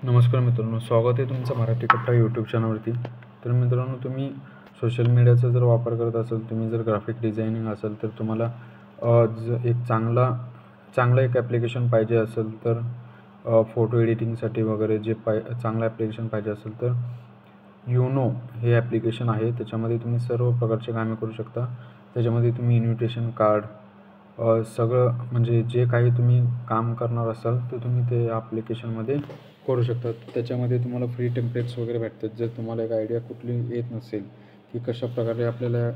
नमस्कार मित्रांनो, स्वागत आहे तुमचं मराठी कट्टा यूट्यूब चॅनलवरती. तर मित्रांनो, तुम्ही सोशल मीडियाचा जर वापर करत असाल, तुम्ही जर ग्राफिक डिझायनिंग असेल, तर तुम्हाला एक चांगलं एक ॲप्लिकेशन पाहिजे असेल, तर फोटो एडिटिंगसाठी वगैरे जे चांगलं ॲप्लिकेशन पाहिजे असेल, तर युनो हे ॲप्लिकेशन आहे. त्याच्यामध्ये तुम्ही सर्व प्रकारचे कामे करू शकता. त्याच्यामध्ये तुम्ही इन्व्हिटेशन कार्ड सगळं म्हणजे जे काही तुम्ही काम करणार असाल, तर तुम्ही ते ॲप्लिकेशनमध्ये करू शकता. त्याच्यामध्ये तुम्हाला फ्री टेम्पलेट्स वगैरे भेटतात. जर तुम्हाला एक आयडिया कुठली येत नसेल की कशाप्रकारे आपल्याला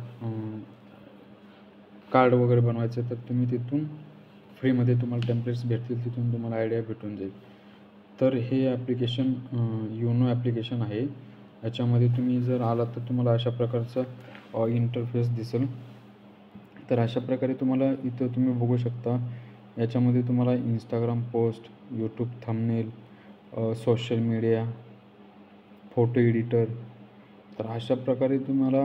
कार्ड वगैरे बनवायचं, तर तुम्ही तिथून फ्रीमध्ये तुम्हाला टेम्पलेट्स भेटतील, तिथून तुम्हाला आयडिया भेटून जाईल. तर हे ॲप्लिकेशन युनो ॲप्लिकेशन आहे. याच्यामध्ये तुम्ही जर आलात तर तुम्हाला अशा प्रकारचा इंटरफेस दिसेल. तर अशा प्रकारे तुम्हाला इथं तुम्ही बघू शकता. याच्यामध्ये तुम्हाला Instagram post, YouTube thumbnail, social media, photo editor, तर अशा प्रकारे तुम्हाला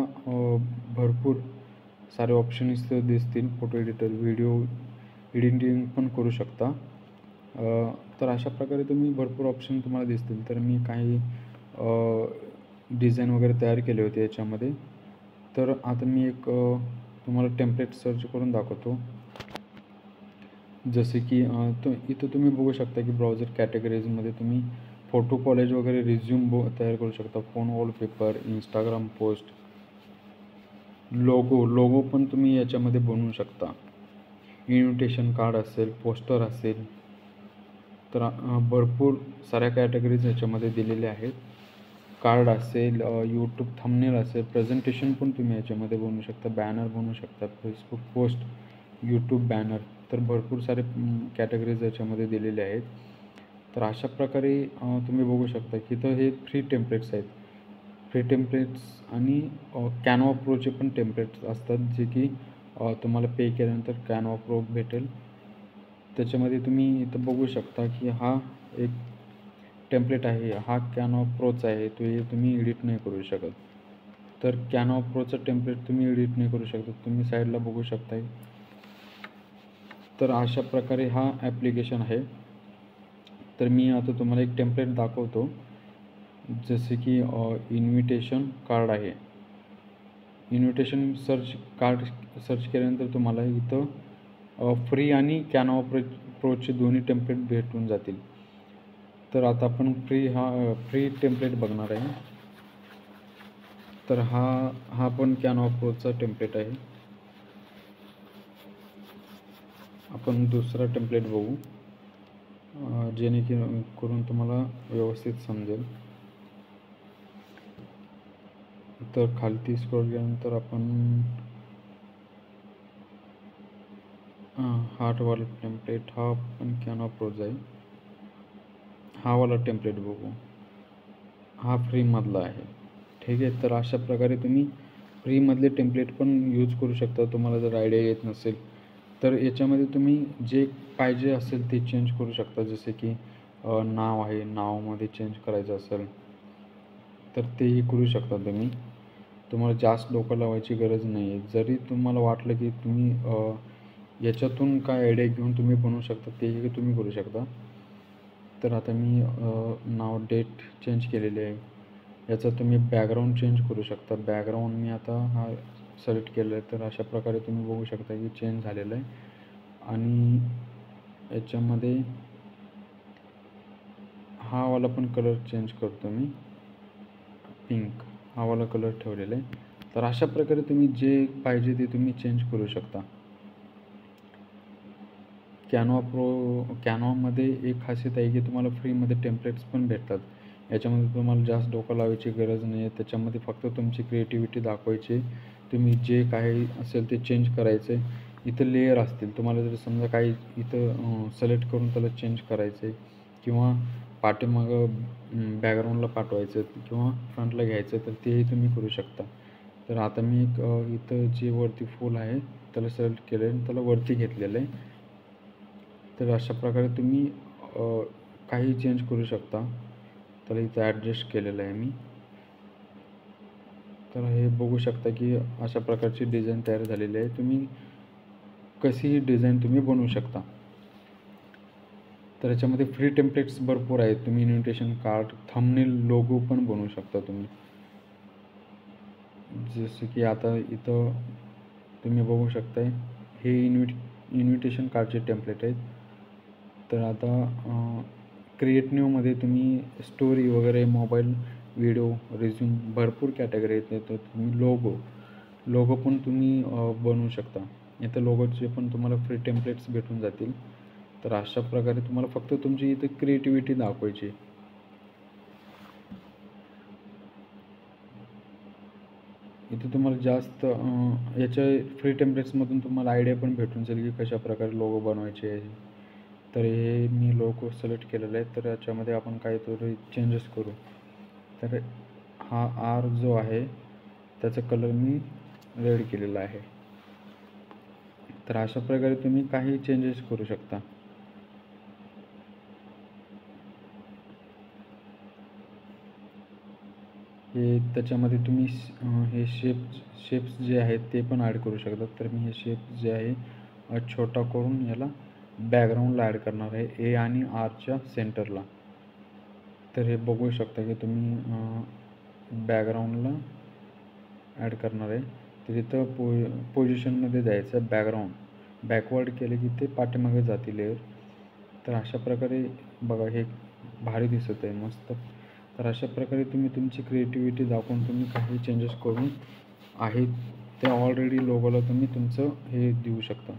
भरपूर सारे ऑप्शन इथं दिसतील. फोटो एडिटर, व्हिडिओ एडिटिंग पण करू शकता. तर अशा प्रकारे तुम्ही भरपूर ऑप्शन तुम्हाला दिसतील. तर मी काही डिझाईन वगैरे तयार केले होते याच्यामध्ये. तर आता मी एक तुम्हाला टेम्पलेट सर्च करून दाखवतो. जसे की इथं तुम्ही बघू शकता की ब्राउझर कॅटेगरीजमध्ये तुम्ही फोटो कॉलेज वगैरे रिझ्यूम तयार करू शकता. Phone wallpaper, Instagram post, logo पण तुम्ही याच्यामध्ये बनवू शकता. इन्व्हिटेशन कार्ड असेल, पोस्टर असेल, तर भरपूर साऱ्या कॅटेगरीज याच्यामध्ये दिलेल्या आहेत. कार्ड असेल, यूट्यूब थंबनेल असेल, प्रेझेंटेशन पण तुम्ही याच्यामध्ये बनवू शकता. बॅनर बनवू शकता, फेसबुक पोस्ट, यूट्यूब बॅनर, तर भरपूर सारे कॅटेगरीज याच्यामध्ये दिलेले आहेत. तर अशा प्रकारे तुम्ही बघू शकता की इथं हे फ्री टेम्पलेट्स आहेत. फ्री टेम्पलेट्स आणि कॅनवा प्रोचे पण टेम्पलेट्स असतात, जे की तुम्हाला पे केल्यानंतर कॅनवा प्रो भेटेल. त्याच्यामध्ये तुम्ही इथं बघू शकता की हा एक टेम्पलेट आहे, हा कॅनवा प्रोचा आहे. तो हे तुम्ही एडिट नाही करू शकत. तर कॅनवा प्रोचं टेम्पलेट तुम्ही एडिट नाही करू शकत. तुम्ही साईडला बघू शकता. तर अशा प्रकारे हा ॲप्लिकेशन आहे. तर मी आता तुम्हाला एक टेम्पलेट दाखवतो. जसे की इन्व्हिटेशन कार्ड आहे. इन्व्हिटेशन कार्ड सर्च केल्यानंतर तुम्हाला इथं फ्री आणि कॅनवा प्रोचे दोन्ही टेम्पलेट भेटून जातील. तर आता आपण फ्री टेम्पलेट बघणार आहे. तर हा पण कॅनवा प्रोचा टेम्पलेट आहे. आपण दुसरा टेम्पलेट बघू, जेणेकरून तुम्हाला व्यवस्थित समजेल. तर खालती स्क्रॉल केल्यानंतर आपण हार्टवाला टेम्पलेट, हा पण कॅनवा प्रोचा आहे. हा वाला टेम्पलेट बघू, हा फ्रीमधला आहे. ठीक आहे. तर अशा प्रकारे तुम्ही फ्रीमधले टेम्पलेट पण यूज करू शकता. तुम्हाला जर आयडिया येत नसेल तर याच्यामध्ये तुम्ही जे पाहिजे असेल ते चेंज करू शकता. जसे की नाव आहे, नावामध्ये चेंज करायचं असेल तर तेही करू शकता तुम्ही. तुम्हाला जास्त डोकं लावायची गरज नाही आहे. जरी तुम्हाला वाटलं की तुम्ही याच्यातून काय आयडिया घेऊन तुम्ही बनवू शकता, तेही तुम्ही करू शकता. तर आता मी नाव, डेट चेंज केलेली आहे. याचा तुम्ही बॅकग्राऊंड चेंज करू शकता. बॅकग्राऊंड मी आता हा सिलेक्ट केलं आहे. तर अशा प्रकारे तुम्ही बघू शकता की चेंज झालेलं आहे. आणि याच्यामध्ये हा वाला पण कलर चेंज करतो मी, पिंक हा वाला कलर ठेवलेला आहे. तर अशा प्रकारे तुम्ही जे पाहिजे ते तुम्ही चेंज करू शकता. कॅनवामध्ये एक खासियत आहे की तुम्हाला फ्रीमध्ये टेम्पलेट्स पण भेटतात. याच्यामध्ये तुम्हाला जास्त डोकं लावायची गरज नाही आहे. त्याच्यामध्ये फक्त तुमची क्रिएटिव्हिटी दाखवायची. तुम्ही जे काही असेल ते चेंज करायचं आहे. इथं लेयर असतील. तुम्हाला जर समजा काही इथं सिलेक्ट करून त्याला चेंज करायचं आहे किंवा पाठीमागं बॅकग्राऊंडला पाठवायचं किंवा फ्रंटला घ्यायचं, तर तेही तुम्ही करू शकता. तर आता मी एक इथं जे वरती फूल आहे त्याला सिलेक्ट केलं आहे आणि त्याला वरती घेतलेलं आहे. तर अशा प्रकारे तुम्ही काही चेंज करू शकता. त्याला इथं ॲडजस्ट केलेलं आहे मी. तर हे बघू शकता की अशा प्रकारची डिझाईन तयार झालेली आहे. तुम्ही कशीही डिझाईन तुम्ही बनवू शकता. तर याच्यामध्ये फ्री टेम्पलेट्स भरपूर आहेत. तुम्ही इन्व्हिटेशन कार्ड, थंबनेल, लोगो पण बनवू शकता तुम्ही. जसं की आता इथं तुम्ही बघू शकताय, हे इन्व्हिटेशन कार्डचे टेम्पलेट आहेत. तर आता क्रिएट न्यूमध्ये तुम्ही स्टोरी वगैरे, मोबाईल, व्हिडिओ, रिझ्यूम भरपूर कॅटेगरी आहेत. तर तुम्ही लोगो पण तुम्ही बनवू शकता. इथं लोगोचे पण तुम्हाला फ्री टेम्पलेट्स भेटून जातील. तर अशा प्रकारे तुम्हाला फक्त तुमची इथं क्रिएटिव्हिटी दाखवायची. इथे तुम्हाला जास्त याच्या फ्री टेम्पलेट्समधून तुम्हाला आयडिया पण भेटून जाईल की कशाप्रकारे लोगो बनवायचे आहे. तर हे मी लोगो सिलेक्ट केलेला आहे. तर याच्यामध्ये आपण काहीतरी चेंजेस करू. तर हा आर जो आहे त्याचा कलर मी रेड केलेला आहे. तर अशा प्रकारे तुम्ही काही चेंजेस करू शकता. हे त्याच्यामध्ये तुम्ही हे शेप्स जे आहेत ते पण ॲड करू शकता. तर मी हे शेप जे आहे छोटा करून याला बॅकग्राऊंडला ॲड करणार आहे, ए आणि आरच्या सेंटरला. तर हे बघू शकता की तुम्ही बॅकग्राऊंडला ॲड करणार आहे. तर इथं पोझिशनमध्ये जायचं, बॅकवर्ड केले की ते पाठीमागे जातील लेअर. तर अशा प्रकारे बघा, हे भारी दिसत आहे, मस्त. तर अशा प्रकारे तुम्ही तुमची क्रिएटिव्हिटी दाखवून तुम्ही काही चेंजेस करून आहेत त्या ऑलरेडी लोगोला तुम्ही तुमचं हे देऊ शकता.